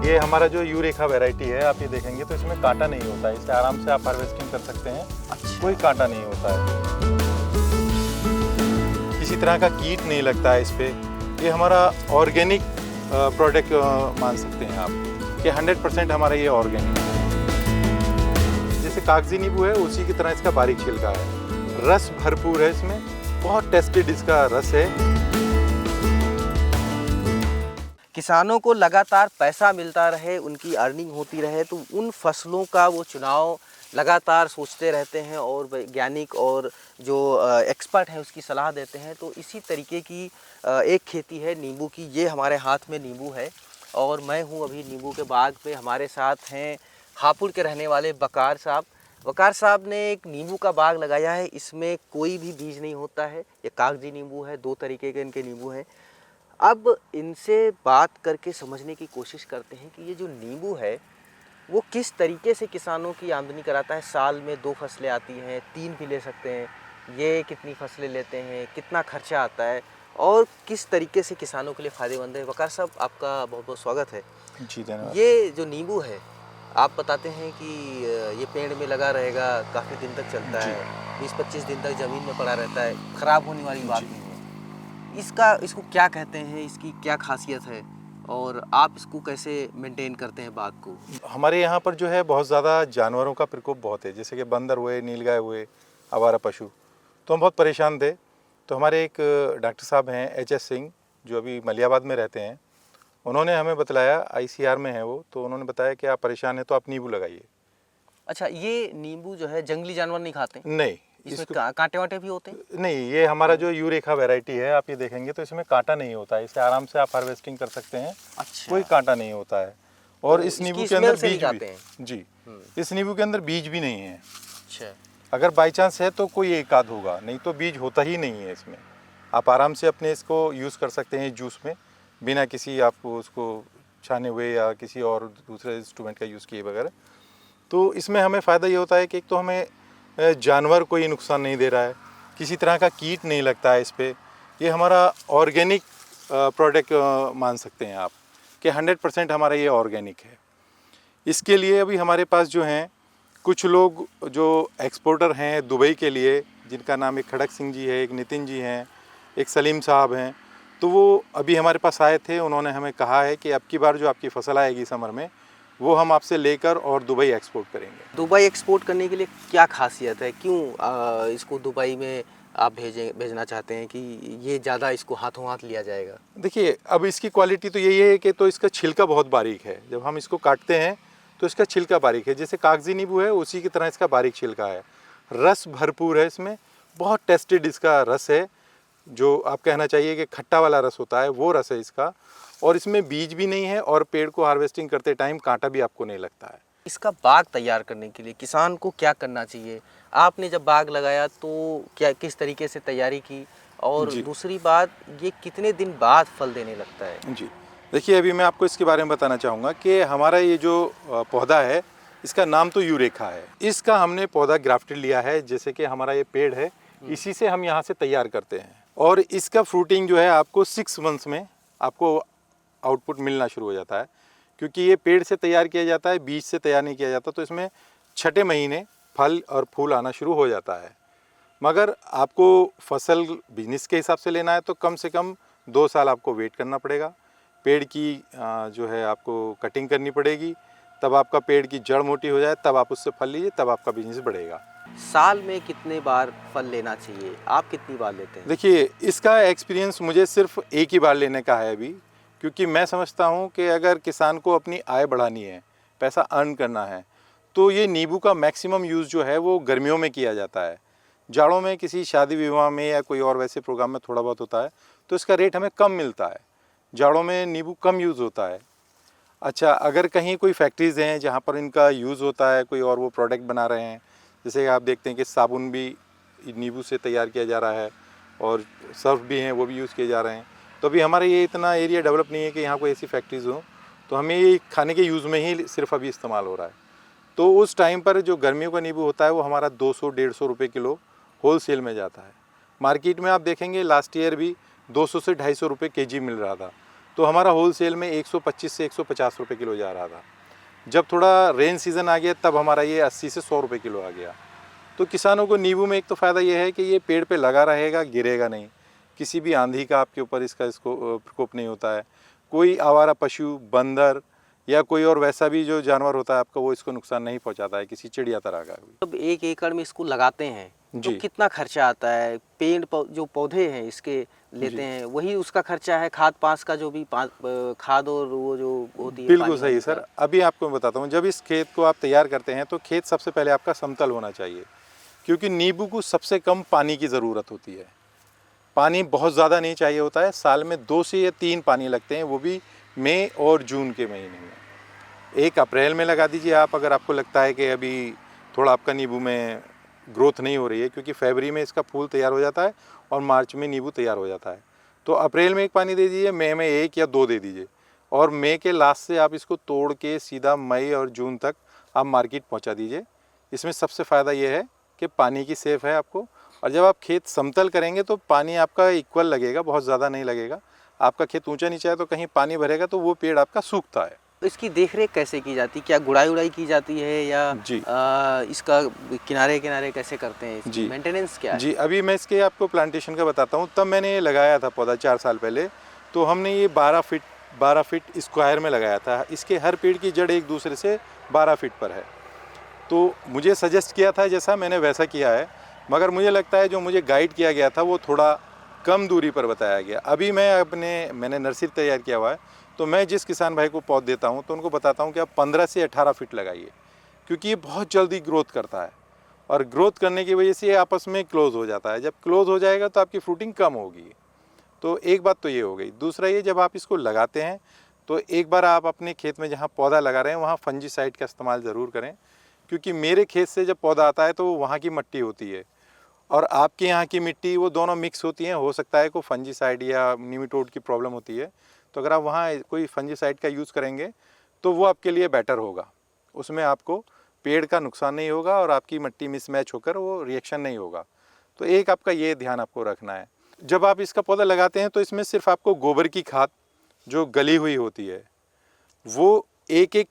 ये हमारा जो यूरेका वैरायटी है, आप ये देखेंगे तो इसमें कांटा नहीं होता है। इसे आराम से आप हार्वेस्टिंग कर सकते हैं। अच्छा। कोई कांटा नहीं होता है, किसी तरह का कीट नहीं लगता है इस पर। ये हमारा ऑर्गेनिक प्रोडक्ट मान सकते हैं आप कि 100% हमारा ये ऑर्गेनिक है। जैसे कागजी नींबू है उसी की तरह इसका बारीक छिलका है, रस भरपूर है इसमें, बहुत टेस्टेड इसका रस है। किसानों को लगातार पैसा मिलता रहे, उनकी अर्निंग होती रहे, तो उन फसलों का वो चुनाव लगातार सोचते रहते हैं और वैज्ञानिक और जो एक्सपर्ट है उसकी सलाह देते हैं। तो इसी तरीके की एक खेती है नींबू की। ये हमारे हाथ में नींबू है और मैं हूँ अभी नींबू के बाग पे। हमारे साथ हैं हापुड़ के रहने वाले वकार साहब। वकार साहब ने एक नींबू का बाग लगाया है। इसमें कोई भी बीज नहीं होता है। ये कागजी नींबू है, 2 तरीके के इनके नींबू हैं। अब इनसे बात करके समझने की कोशिश करते हैं कि ये जो नींबू है वो किस तरीके से किसानों की आमदनी कराता है। साल में 2 फसलें आती हैं, 3 भी ले सकते हैं। ये कितनी फसलें लेते हैं, कितना खर्चा आता है और किस तरीके से किसानों के लिए फ़ायदेमंद है। वकार साहब, आपका बहुत बहुत स्वागत है। जी धन्यवाद। ये जो नींबू है, आप बताते हैं कि ये पेड़ में लगा रहेगा, काफ़ी दिन तक चलता है, 20-25 दिन तक ज़मीन में पड़ा रहता है, ख़राब होने वाली बात नहीं है। इसको क्या कहते हैं, इसकी क्या खासियत है और आप इसको कैसे मेंटेन करते हैं बाग को? हमारे यहाँ पर जो है बहुत ज़्यादा जानवरों का प्रकोप बहुत है, जैसे कि बंदर हुए, नीलगाय हुए, आवारा पशु। तो हम बहुत परेशान थे। तो हमारे एक डॉक्टर साहब हैं एच.एस. सिंह, जो अभी मलियाबाद में रहते हैं, उन्होंने हमें बतलाया, आईसीआर में है वो, तो उन्होंने बताया कि आप परेशान हैं तो आप नींबू लगाइए। अच्छा, ये नींबू जो है जंगली जानवर नहीं खाते? नहीं, इसमें कांटे वाटे भी होते हैं? नहीं, ये हमारा जो यूरेका वैरायटी है, आप ये देखेंगे तो इसमें कांटा नहीं होता है। इसे आराम से आप हार्वेस्टिंग कर सकते हैं। अच्छा। कोई कांटा नहीं होता है। और तो इस नींबू इसकी के अंदर स्मेल से बीज नहीं भी, खाते हैं? जी, इस नींबू के अंदर बीज भी नहीं है। अच्छा। अगर बाई चांस है तो कोई एक आध होगा, नहीं तो बीज होता ही नहीं है इसमें। आप आराम से अपने इसको यूज़ कर सकते हैं जूस में, बिना किसी आपको उसको छाने हुए या किसी और दूसरे इंस्ट्रूमेंट का यूज़ किए बगैर। तो इसमें हमें फ़ायदा ये होता है कि एक तो हमें जानवर कोई नुकसान नहीं दे रहा है, किसी तरह का कीट नहीं लगता है इस पर। ये हमारा ऑर्गेनिक प्रोडक्ट मान सकते हैं आप कि 100% हमारा ये ऑर्गेनिक है। इसके लिए अभी हमारे पास जो हैं कुछ लोग जो एक्सपोर्टर हैं दुबई के लिए, जिनका नाम एक खड़क सिंह जी है, एक नितिन जी हैं, एक सलीम साहब हैं, तो वो अभी हमारे पास आए थे। उन्होंने हमें कहा है कि अब की बार जो आपकी फसल आएगी समर में, वो हम आपसे लेकर और दुबई एक्सपोर्ट करेंगे। दुबई एक्सपोर्ट करने के लिए क्या खासियत है? क्यों इसको दुबई में आप भेजना चाहते हैं कि ये ज़्यादा इसको हाथों हाथ लिया जाएगा? देखिए, अब इसकी क्वालिटी तो यही है कि तो इसका छिलका बहुत बारीक है। जब हम इसको काटते हैं तो इसका छिलका बारीक है, जैसे कागजी नींबू है उसी की तरह इसका बारीक छिलका है, रस भरपूर है इसमें, बहुत टेस्टेड इसका रस है। जो आप कहना चाहिए कि खट्टा वाला रस होता है, वो रस है इसका। और इसमें बीज भी नहीं है और पेड़ को हार्वेस्टिंग करते टाइम कांटा भी आपको नहीं लगता है। इसका बाग तैयार करने के लिए किसान को क्या करना चाहिए? आपने जब बाग लगाया तो क्या किस तरीके से तैयारी की? और दूसरी बात, ये कितने दिन बाद फल देने लगता है? जी, देखिए, अभी मैं आपको इसके बारे में बताना चाहूँगा कि हमारा ये जो पौधा है, इसका नाम तो यूरेका है। इसका हमने पौधा ग्राफ्टेड लिया है, जैसे कि हमारा ये पेड़ है, इसी से हम यहाँ से तैयार करते हैं। और इसका फ्रूटिंग जो है आपको 6 मंथ्स में आपको आउटपुट मिलना शुरू हो जाता है, क्योंकि ये पेड़ से तैयार किया जाता है, बीज से तैयार नहीं किया जाता। तो इसमें 6ठे महीने फल और फूल आना शुरू हो जाता है। मगर आपको फसल बिजनेस के हिसाब से लेना है तो कम से कम 2 साल आपको वेट करना पड़ेगा। पेड़ की जो है आपको कटिंग करनी पड़ेगी, तब आपका पेड़ की जड़ मोटी हो जाए, तब आप उससे फल लीजिए, तब आपका बिजनेस बढ़ेगा। साल में कितने बार फल लेना चाहिए? आप कितनी बार लेते हैं? देखिए, इसका एक्सपीरियंस मुझे सिर्फ एक ही बार लेने का है अभी, क्योंकि मैं समझता हूँ कि अगर किसान को अपनी आय बढ़ानी है, पैसा अर्न करना है, तो ये नींबू का मैक्सिमम यूज़ जो है वो गर्मियों में किया जाता है। जाड़ों में किसी शादी विवाह में या कोई और वैसे प्रोग्राम में थोड़ा बहुत होता है, तो इसका रेट हमें कम मिलता है। जाड़ों में नींबू कम यूज़ होता है। अच्छा, अगर कहीं कोई फैक्ट्रीज़ हैं जहाँ पर इनका यूज़ होता है, कोई और वो प्रोडक्ट बना रहे हैं, जैसे आप देखते हैं कि साबुन भी नींबू से तैयार किया जा रहा है और सर्फ भी हैं वो भी यूज़ किए जा रहे हैं। तो अभी हमारे ये इतना एरिया डेवलप नहीं है कि यहाँ कोई ऐसी फैक्ट्रीज़ हो, तो हमें ये खाने के यूज़ में ही सिर्फ अभी इस्तेमाल हो रहा है। तो उस टाइम पर जो गर्मियों का नींबू होता है वो हमारा 200-150 रुपये किलो होल सेल में जाता है। मार्केट में आप देखेंगे लास्ट ईयर भी 200 से 250 रुपये केजी मिल रहा था। तो हमारा होलसेल में 125 से 150 रुपये किलो जा रहा था। जब थोड़ा रेन सीज़न आ गया तब हमारा ये 80 से 100 रुपये किलो आ गया। तो किसानों को नींबू में एक तो फ़ायदा ये है कि ये पेड़ पे लगा रहेगा, गिरेगा नहीं, किसी भी आंधी का आपके ऊपर इसको प्रकोप नहीं होता है। कोई आवारा पशु, बंदर या कोई और वैसा भी जो जानवर होता है आपका, वो इसको नुकसान नहीं पहुंचाता है, किसी चिड़िया तरह का भी। जब 1 एकड़ में इसको लगाते हैं तो जी। कितना खर्चा आता है? जो पौधे हैं इसके लेते हैं वही उसका खर्चा है, खाद पास का जो भी खाद और वो जो होती है बिल्कुल पानी सही वाली सर। का? अभी आपको मैं बताता हूँ, जब इस खेत को आप तैयार करते हैं तो खेत सबसे पहले आपका समतल होना चाहिए, क्योंकि नींबू को सबसे कम पानी की ज़रूरत होती है। पानी बहुत ज़्यादा नहीं चाहिए होता है, साल में 2 से या 3 पानी लगते हैं, वो भी मई और जून के महीने में। 1 अप्रैल में लगा दीजिए आप, अगर आपको लगता है कि अभी थोड़ा आपका नींबू में ग्रोथ नहीं हो रही है, क्योंकि फरवरी में इसका फूल तैयार हो जाता है और मार्च में नींबू तैयार हो जाता है। तो अप्रैल में 1 पानी दे दीजिए, मई में 1 या 2 दे दीजिए, और मई के लास्ट से आप इसको तोड़ के सीधा मई और जून तक आप मार्केट पहुंचा दीजिए। इसमें सबसे फ़ायदा ये है कि पानी की सेफ है आपको, और जब आप खेत समतल करेंगे तो पानी आपका इक्वल लगेगा, बहुत ज़्यादा नहीं लगेगा। आपका खेत ऊंचा नीचा है तो कहीं पानी भरेगा तो वो पेड़ आपका सूखता है। तो इसकी देखरेख कैसे की जाती? क्या गुड़ाई उड़ाई की जाती है या जी। इसका किनारे किनारे कैसे करते हैं? इसकी जी। मेंटेनेंस क्या है? जी, अभी मैं इसके आपको प्लांटेशन का बताता हूँ। तब मैंने ये लगाया था पौधा 4 साल पहले, तो हमने ये 12 फीट स्क्वायर में लगाया था। इसके हर पेड़ की जड़ एक दूसरे से 12 फीट पर है। तो मुझे सजेस्ट किया था जैसा, मैंने वैसा किया है, मगर मुझे लगता है जो मुझे गाइड किया गया था वो थोड़ा कम दूरी पर बताया गया। अभी मैंने नर्सरी तैयार किया हुआ है, तो मैं जिस किसान भाई को पौध देता हूँ तो उनको बताता हूँ कि आप 15 से 18 फीट लगाइए, क्योंकि ये बहुत जल्दी ग्रोथ करता है, और ग्रोथ करने की वजह से ये आपस में क्लोज़ हो जाता है। जब क्लोज़ हो जाएगा तो आपकी फ्रूटिंग कम होगी। तो एक बात तो ये हो गई। दूसरा ये, जब आप इसको लगाते हैं तो एक बार आप अपने खेत में जहाँ पौधा लगा रहे हैं वहाँ फंजीसाइड का इस्तेमाल ज़रूर करें, क्योंकि मेरे खेत से जब पौधा आता है तो वहाँ की मिट्टी होती है और आपके यहाँ की मिट्टी, वो दोनों मिक्स होती हैं। हो सकता है कोई फंजीसाइड या निमेटोड की प्रॉब्लम होती है, तो अगर आप वहाँ कोई फंजीसाइड का यूज़ करेंगे तो वो आपके लिए बेटर होगा। उसमें आपको पेड़ का नुकसान नहीं होगा और आपकी मिट्टी मिसमैच होकर वो रिएक्शन नहीं होगा। तो एक आपका ये ध्यान आपको रखना है। जब आप इसका पौधा लगाते हैं तो इसमें सिर्फ आपको गोबर की खाद जो गली हुई होती है वो एक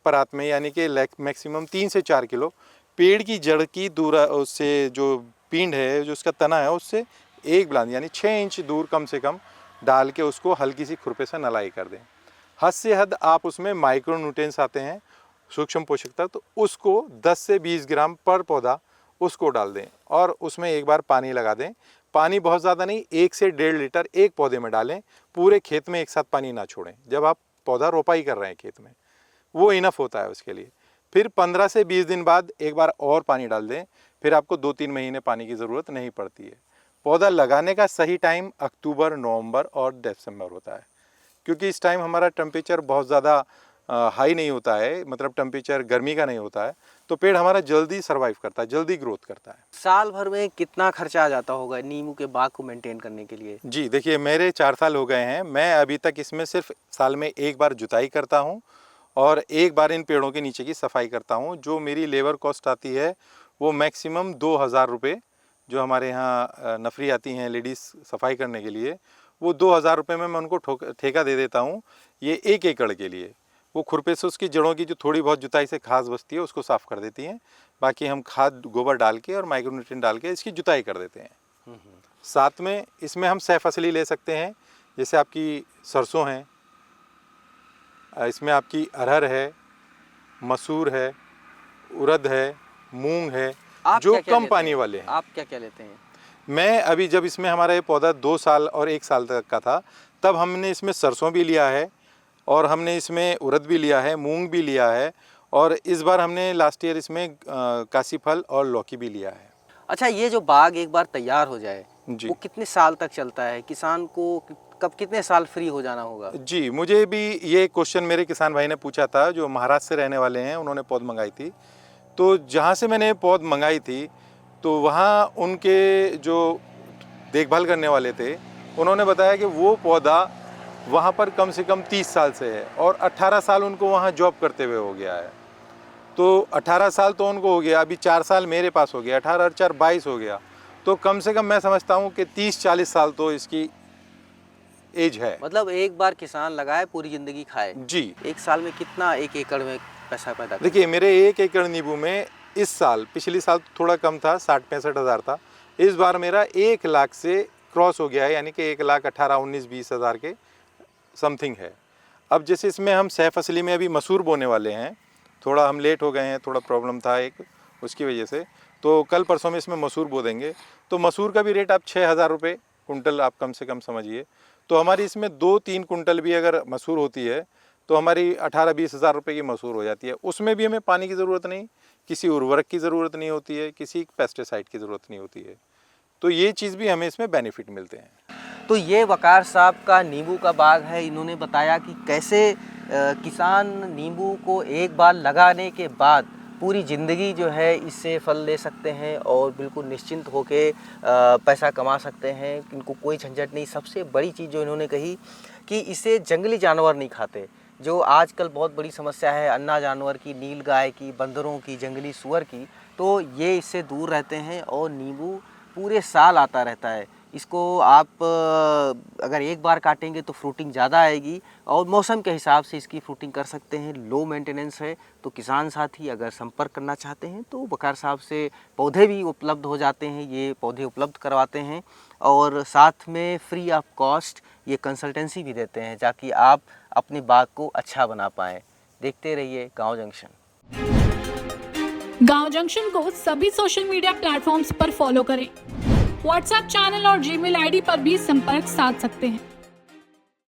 परात में, यानी कि मैक्सिमम 3 से 4 किलो पेड़ की जड़ की दूर, उससे जो पिंड है, जो उसका तना है, उससे 1 बुलंद यानी 6 इंच दूर कम से कम डाल के उसको हल्की सी खुरपे से नलाई कर दें। हद से हद आप उसमें माइक्रो न्यूट्रिएंट्स आते हैं, सूक्ष्म पोषक तत्व, तो उसको 10 से 20 ग्राम पर पौधा उसको डाल दें और उसमें एक बार पानी लगा दें। पानी बहुत ज़्यादा नहीं, 1 से 1.5 लीटर एक पौधे में डालें, पूरे खेत में एक साथ पानी ना छोड़ें। जब आप पौधा रोपाई कर रहे हैं खेत में, वो इनफ होता है उसके लिए। फिर 15 से 20 दिन बाद एक बार और पानी डाल दें, फिर आपको 2-3 महीने पानी की ज़रूरत नहीं पड़ती है। पौधा लगाने का सही टाइम अक्टूबर, नवंबर और दिसंबर होता है, क्योंकि इस टाइम हमारा टेम्परेचर बहुत ज़्यादा हाई नहीं होता है, मतलब टेम्परेचर गर्मी का नहीं होता है, तो पेड़ हमारा जल्दी सर्वाइव करता है, जल्दी ग्रोथ करता है। साल भर में कितना खर्चा आ जाता होगा नींबू के बाग को मेंटेन करने के लिए? जी देखिए, मेरे 4 साल हो गए हैं। मैं अभी तक इसमें सिर्फ साल में 1 बार जुताई करता हूँ और 1 बार इन पेड़ों के नीचे की सफाई करता हूँ। जो मेरी लेबर कॉस्ट आती है वो मैक्सिमम 2000 रुपये, जो हमारे यहाँ नफरी आती हैं लेडीज़ सफाई करने के लिए, वो 2000 रुपये में मैं उनको ठेका दे देता हूँ। ये 1 एकड़ के लिए वो खुरपे से उसकी जड़ों की जो थोड़ी बहुत जुताई से घास बचती है उसको साफ़ कर देती हैं। बाकी हम खाद गोबर डाल के और माइक्रोन्यूट्रिएंट डाल के इसकी जुताई कर देते हैं। साथ में इसमें हम सह फसली ले सकते हैं, जैसे आपकी सरसों है, इसमें आपकी अरहर है, मसूर है, उड़द है, मूंग है, जो कम पानी वाले हैं। आप क्या क्या लेते हैं? मैं अभी, जब इसमें हमारा ये पौधा 2 साल और 1 साल तक का था, तब हमने इसमें सरसों भी लिया है और हमने इसमें उड़द भी लिया है, मूंग भी लिया है, और इस बार हमने लास्ट ईयर इसमें कासी फल और लौकी भी लिया है। अच्छा, ये जो बाग एक बार तैयार हो जाए जी। वो कितने साल तक चलता है? किसान को कब कितने साल फ्री हो जाना होगा? जी, मुझे भी ये क्वेश्चन मेरे किसान भाई ने पूछा था, जो महाराष्ट्र से रहने वाले हैं, उन्होंने पौध मंगाई थी। तो जहाँ से मैंने पौध मंगाई थी तो वहाँ उनके जो देखभाल करने वाले थे उन्होंने बताया कि वो पौधा वहाँ पर कम से कम 30 साल से है और 18 साल उनको वहाँ जॉब करते हुए हो गया है। तो 18 साल तो उनको हो गया, अभी 4 साल मेरे पास हो गया, 18 और 4 22 हो गया। तो कम से कम मैं समझता हूँ कि 30-40 साल तो इसकी एज है। मतलब एक बार किसान लगाए पूरी जिंदगी खाए। जी। एक साल में कितना एक एकड़ में पैसा पैदा करता देखिए मेरे 1 एकड़ नींबू में इस साल, पिछली साल थोड़ा कम था, 60-65 हज़ार था। इस बार मेरा 1 लाख से क्रॉस हो गया है, यानी कि 1,18,19-20 हज़ार के समथिंग है। अब जैसे इसमें हम सह फसली में अभी मसूर बोने वाले हैं, थोड़ा हम लेट हो गए हैं, थोड़ा प्रॉब्लम था एक, उसकी वजह से। तो कल परसों में इसमें मसूर बो देंगे। तो मसूर का भी रेट आप 6,000 रुपये कुंटल आप कम से कम समझिए। तो हमारी इसमें 2-3 कुंटल भी अगर मसूर होती है तो हमारी 18-20 हज़ार रुपये की मसूर हो जाती है। उसमें भी हमें पानी की ज़रूरत नहीं, किसी उर्वरक की ज़रूरत नहीं होती है, किसी पेस्टिसाइड की ज़रूरत नहीं होती है। तो ये चीज़ भी हमें इसमें बेनिफिट मिलते हैं। तो ये वकार साहब का नींबू का बाग है। इन्होंने बताया कि कैसे किसान नींबू को एक बार लगाने के बाद पूरी ज़िंदगी जो है इससे फल ले सकते हैं और बिल्कुल निश्चिंत होके पैसा कमा सकते हैं, इनको कोई झंझट नहीं। सबसे बड़ी चीज़ जो इन्होंने कही कि इसे जंगली जानवर नहीं खाते, जो आजकल बहुत बड़ी समस्या है अन्ना जानवर की, नीलगाय की, बंदरों की, जंगली सूअर की, तो ये इससे दूर रहते हैं और नींबू पूरे साल आता रहता है। इसको आप अगर एक बार काटेंगे तो फ्रूटिंग ज़्यादा आएगी और मौसम के हिसाब से इसकी फ्रूटिंग कर सकते हैं। लो मेंटेनेंस है। तो किसान साथी अगर संपर्क करना चाहते हैं तो वकार साहब से पौधे भी उपलब्ध हो जाते हैं, ये पौधे उपलब्ध करवाते हैं और साथ में फ्री ऑफ कॉस्ट ये कंसल्टेंसी भी देते हैं ताकि आप अपने बाग को अच्छा बना पाएँ। देखते रहिए गाँव जंक्शन। गांव जंक्शन को सभी सोशल मीडिया प्लेटफॉर्म्स पर फॉलो करें। व्हाट्सएप चैनल और जीमेल आईडी पर भी संपर्क साध सकते हैं।